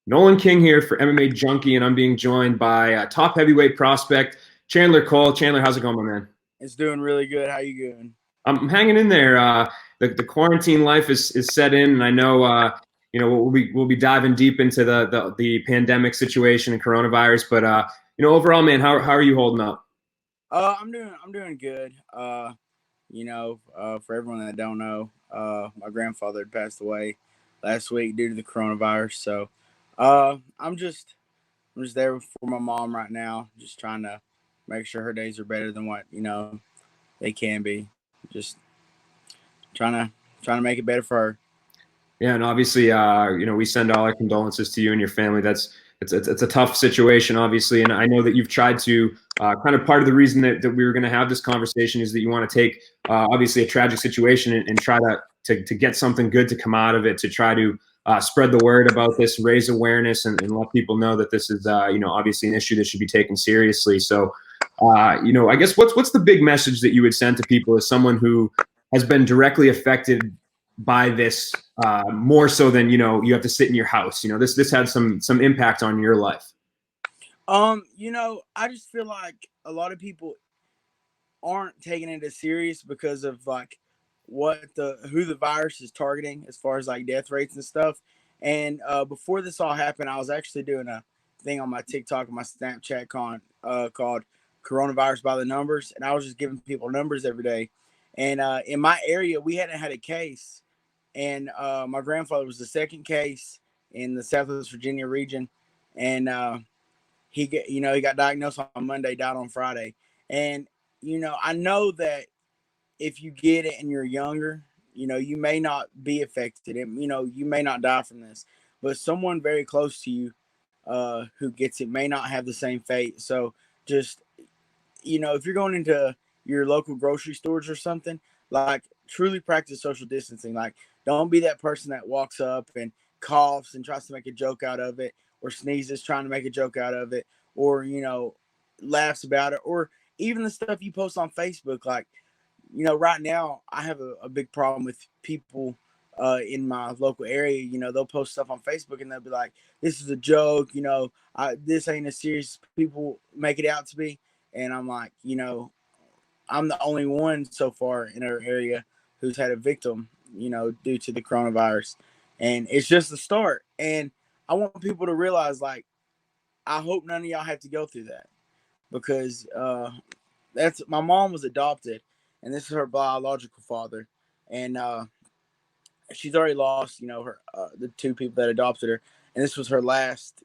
Nolan King here for MMA Junkie, and I'm being joined by top heavyweight prospect Chandler Cole. Chandler, how's it going, my man? It's doing really good. How you doing? I'm hanging in there. The quarantine life is set in, and I know we'll be diving deep into the pandemic situation and coronavirus. But overall, man, how are you holding up? I'm doing good. For everyone that don't know, my grandfather had passed away last week due to the coronavirus. So, I'm just there for my mom right now, just trying to make sure her days are better than what they can be. Just trying to make it better for her. Yeah, and obviously, we send all our condolences to you and your family. It's a tough situation, obviously, and I know that you've tried to kind of part of the reason that we were going to have this conversation is that you want to take obviously a tragic situation and try to get something good to come out of it, to try to spread the word about this, raise awareness, and let people know that this is obviously an issue that should be taken seriously. So, I guess what's the big message that you would send to people as someone who has been directly affected by this more so than you have to sit in your house. This had some impact on your life. I just feel like a lot of people aren't taking it as serious because of like who the virus is targeting as far as like death rates and stuff. And before this all happened, I was actually doing a thing on my TikTok and my Snapchat called Coronavirus by the Numbers, and I was just giving people numbers every day. And in my area, we hadn't had a case, and my grandfather was the second case in the Southwest Virginia region, and he got diagnosed on Monday, died on Friday, and I know that if you get it and you're younger, you may not be affected, and you may not die from this, but someone very close to you who gets it may not have the same fate. So just if you're going into your local grocery stores or something, like truly practice social distancing. Like, don't be that person that walks up and coughs and tries to make a joke out of it, or sneezes trying to make a joke out of it, or laughs about it, or even the stuff you post on Facebook. Like, right now I have a big problem with people in my local area. They'll post stuff on Facebook and they'll be like, "This is a joke." This ain't as serious as people make it out to be. And I'm like, I'm the only one so far in our area who's had a victim, due to the coronavirus, and it's just the start. And I want people to realize, like, I hope none of y'all have to go through that, because that's my mom was adopted, and this is her biological father, and she's already lost, her the two people that adopted her, and this was her last,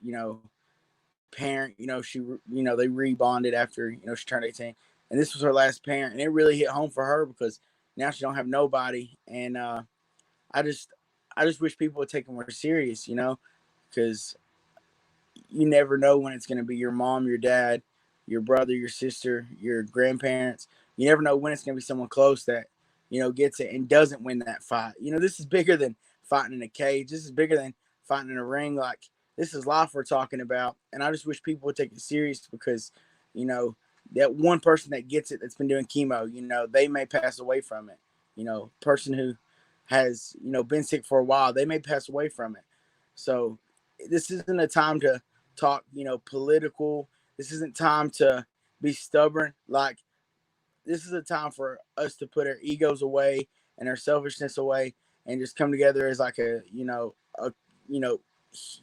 parent. They rebonded after she turned 18, and this was her last parent, and it really hit home for her because now she don't have nobody, and I just I just wish people would take it more serious, because you never know when it's going to be your mom, your dad, your brother, your sister, your grandparents. You never know when it's going to be someone close that, gets it and doesn't win that fight. This is bigger than fighting in a cage. This is bigger than fighting in a ring. Like, this is life we're talking about. And I just wish people would take it serious because, that one person that gets it that's been doing chemo, they may pass away from it. Person who has, been sick for a while, they may pass away from it. So this isn't a time to talk, political. This isn't time to be stubborn. Like, this is a time for us to put our egos away and our selfishness away and just come together as like you know,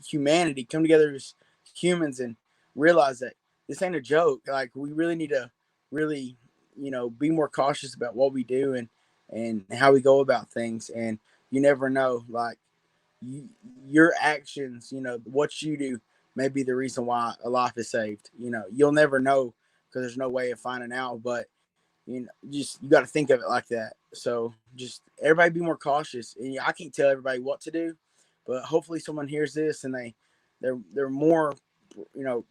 humanity, come together as humans and realize that this ain't a joke. Like, we really need to really, be more cautious about what we do and how we go about things. And you never know, like, your actions, what you do may be the reason why a life is saved. You'll never know because there's no way of finding out, but just you got to think of it like that. So just everybody be more cautious. And I can't tell everybody what to do, but hopefully someone hears this and they're more, you know,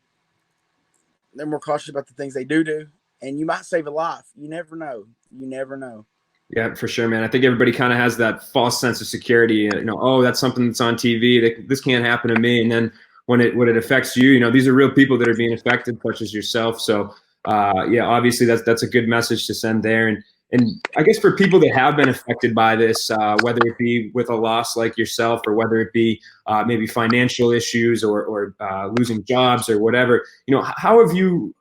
they're more cautious about the things they do, and you might save a life. You never know. You never know. Yeah, for sure, man. I think everybody kind of has that false sense of security. Oh, that's something that's on TV. This can't happen to me. And then when it affects you, these are real people that are being affected, such as yourself. So, yeah, obviously that's a good message to send there. And and I guess for people that have been affected by this, whether it be with a loss like yourself, or whether it be maybe financial issues, or losing jobs or whatever, how have you,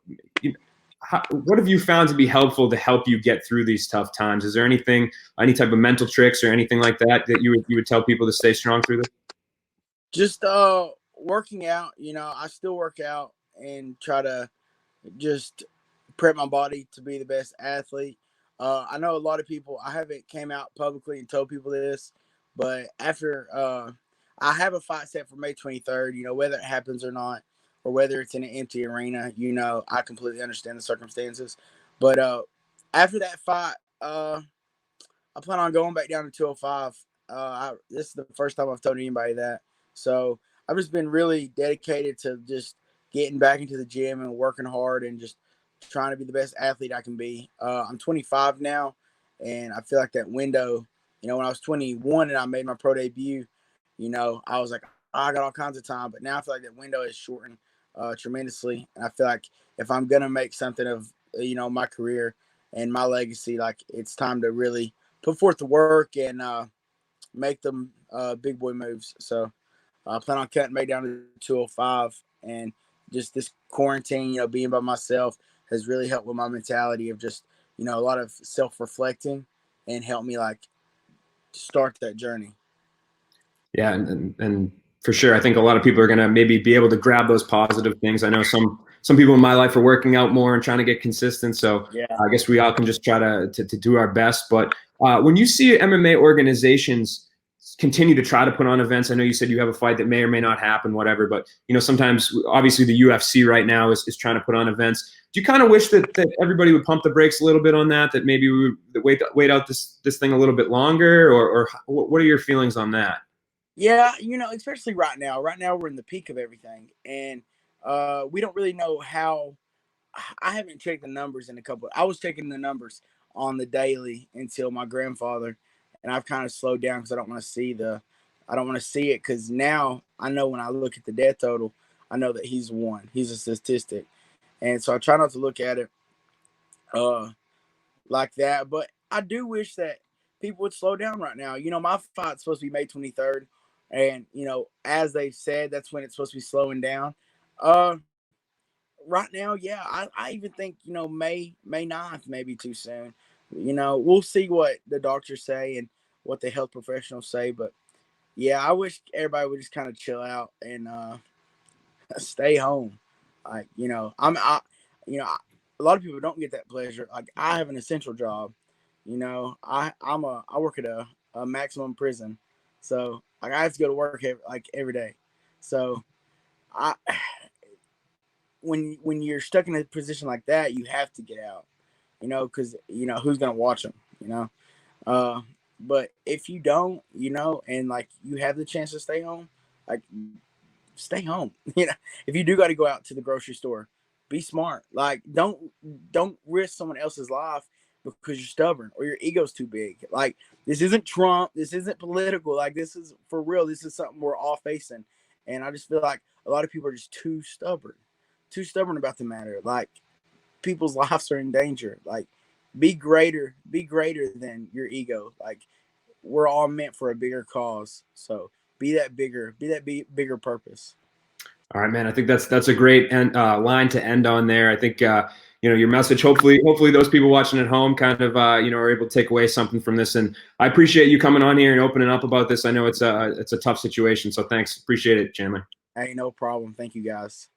what have you found to be helpful to help you get through these tough times? Is there anything, any type of mental tricks or anything like that that you would tell people to stay strong through this? Just working out. I still work out and try to just prep my body to be the best athlete. I know a lot of people. I haven't came out publicly and told people this, but after I have a fight set for May 23rd. Whether it happens or not, or whether it's in an empty arena. I completely understand the circumstances. But after that fight, I plan on going back down to 205. This is the first time I've told anybody that. So I've just been really dedicated to just getting back into the gym and working hard and just trying to be the best athlete I can be. I'm 25 now, and I feel like that window, when I was 21 and I made my pro debut, I was like, oh, I got all kinds of time. But now I feel like that window is shortened tremendously. And I feel like if I'm going to make something of, my career and my legacy, like it's time to really put forth the work and make them big boy moves. So I plan on cutting May down to 205, and just this quarantine, being by myself has really helped with my mentality of just, a lot of self-reflecting and helped me like start that journey. Yeah, and for sure, I think a lot of people are going to maybe be able to grab those positive things. I know some people in my life are working out more and trying to get consistent. So Yeah. I guess we all can just try to do our best. But when you see MMA organizations continue to try to put on events, I know you said you have a fight that may or may not happen, whatever. But sometimes, obviously, the UFC right now is trying to put on events. Do you kind of wish that everybody would pump the brakes a little bit on that? That maybe we would wait out this thing a little bit longer, or what are your feelings on that? Yeah, especially right now. Right now, we're in the peak of everything, and we don't really know how. I haven't checked the numbers in a couple. I was checking the numbers on the daily until my grandfather, and I've kind of slowed down because I don't want to see it because now I know when I look at the death total, I know that he's one. He's a statistic, and so I try not to look at it like that. But I do wish that people would slow down right now. My fight's supposed to be May 23rd, and as they've said, that's when it's supposed to be slowing down. Right now, yeah, I even think May 9th may be too soon. We'll see what the doctors say and what the health professionals say, but yeah, I wish everybody would just kind of chill out and stay home. Like a lot of people don't get that pleasure. Like I have an essential job. I work at a maximum prison, so like I have to go to work every day. So I when you're stuck in a position like that, you have to get out. Because who's gonna watch them. But if you don't, and like you have the chance to stay home, like stay home. If you do got to go out to the grocery store, be smart. Like don't risk someone else's life because you're stubborn or your ego's too big. Like this isn't Trump. This isn't political. Like this is for real. This is something we're all facing. And I just feel like a lot of people are just too stubborn about the matter. Like people's lives are in danger. Like be greater than your ego. Like we're all meant for a bigger cause. So be that bigger purpose. All right, man. I think that's a great line to end on there. I think your message. Hopefully those people watching at home kind of are able to take away something from this. And I appreciate you coming on here and opening up about this. I know it's a tough situation. So thanks. Appreciate it, Chandler. Hey, no problem. Thank you, guys.